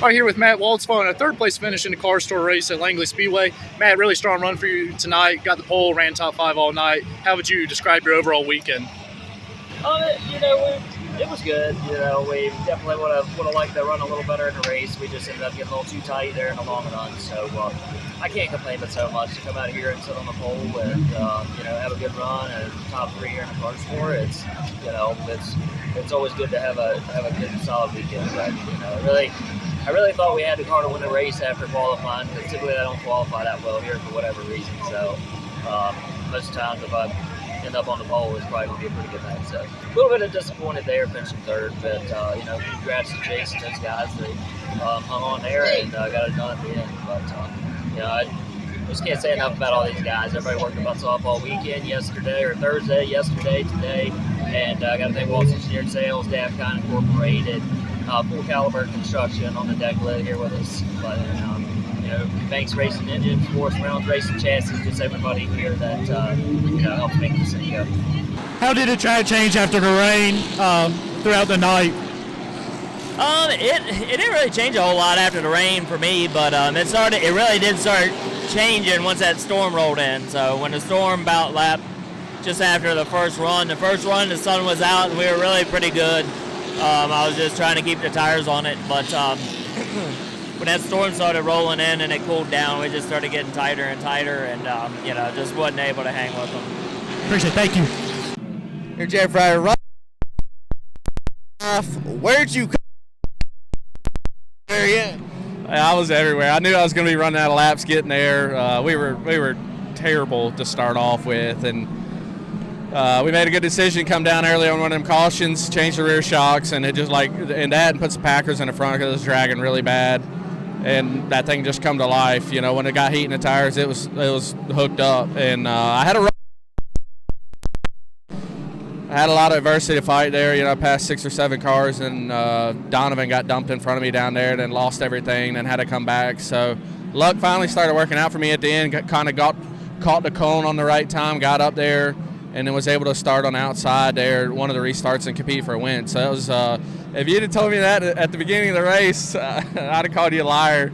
Right here with Matt Waltz following a third-place finish in the car store race at Langley Speedway. Matt, really strong run for you tonight. Got the pole, ran top 5 all night. How would you describe your overall weekend? It was good. We definitely would have liked to run a little better in the race. We just ended up getting a little too tight there in the long run. So I can't complain but so much to come out here and sit on the pole and have a good run and top 3 here in the car store. It's always good to have a good solid weekend. But I really thought we had the car to win the race after qualifying, because typically I don't qualify that well here for whatever reason. So most times if I end up on the pole, it's probably going to be a pretty good night. So a little bit of disappointed there, finishing third, but congrats to Chase and those guys. They hung on there and got it done at the end. But I just can't say enough about all these guys. Everybody worked their butts off all weekend, Thursday, yesterday, today, and I got to thank Waltz Engineered Sales, DAFCON Incorporated, Full Caliber Construction on the deck lid here with us. But Banks Racing Engines, Forest Rounds Racing Chassis, just everybody here that helped make this thing go. How did it try to change after the rain throughout the night? It didn't really change a whole lot after the rain for me, but it really did start changing once that storm rolled in. So when the storm about lapped just after the first run, the sun was out and we were really pretty good. I was just trying to keep the tires on it, but when that storm started rolling in and it cooled down, we just started getting tighter and tighter, and just wasn't able to hang with them. Appreciate it. Thank you. Here, Jared Fryar. Right off. Where'd you come? Very end. I was everywhere. I knew I was going to be running out of laps getting there. We were terrible to start off with, and we made a good decision to come down early on one of them cautions, change the rear shocks, and and put some Packers in the front because it was dragging really bad. And that thing just come to life. When it got heat in the tires, it was hooked up, and I had a lot of adversity to fight there. I passed 6 or 7 cars, and Donovan got dumped in front of me down there, then lost everything, and had to come back. So luck finally started working out for me at the end. Caught the cone on the right time, got up there, and then was able to start on the outside there, one of the restarts, and compete for a win. So that was, if you'd have told me that at the beginning of the race, I'd have called you a liar.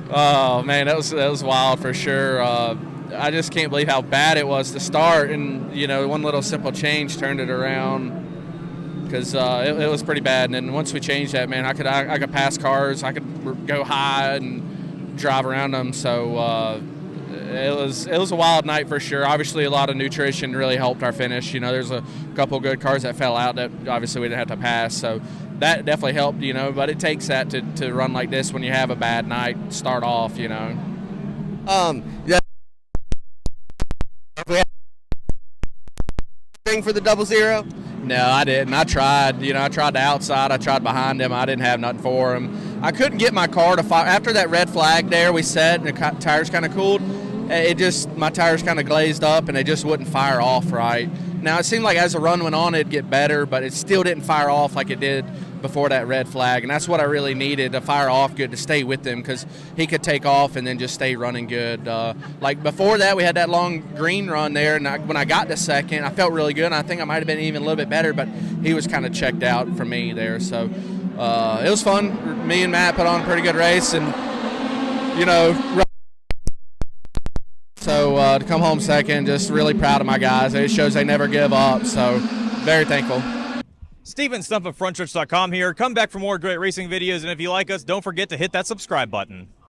Oh man, that was wild for sure. I just can't believe how bad it was to start, and one little simple change turned it around, because it was pretty bad. And then once we changed that, man, I could pass cars, I could go high and drive around them. So it was a wild night for sure. Obviously, a lot of nutrition really helped our finish. There's a couple good cars that fell out that obviously we didn't have to pass, so that definitely helped. But it takes that to run like this when you have a bad night, start off. Yeah. For the 00? No, I didn't. I tried. I tried the outside. I tried behind him. I didn't have nothing for him. I couldn't get my car to fire. After that red flag there, we set and the tires kind of cooled. My tires kind of glazed up and they just wouldn't fire off right. Now, it seemed like as the run went on, it'd get better, but it still didn't fire off like it did before that red flag. And that's what I really needed, to fire off good, to stay with him, because he could take off and then just stay running good. Like before that, we had that long green run there, and when I got to second, I felt really good. And I think I might have been even a little bit better, but he was kind of checked out for me there. So it was fun. Me and Matt put on a pretty good race, and so to come home second, just really proud of my guys. It shows they never give up, so very thankful. Steven Stump of Frontstretch.com here. Come back for more great racing videos, and if you like us, don't forget to hit that subscribe button.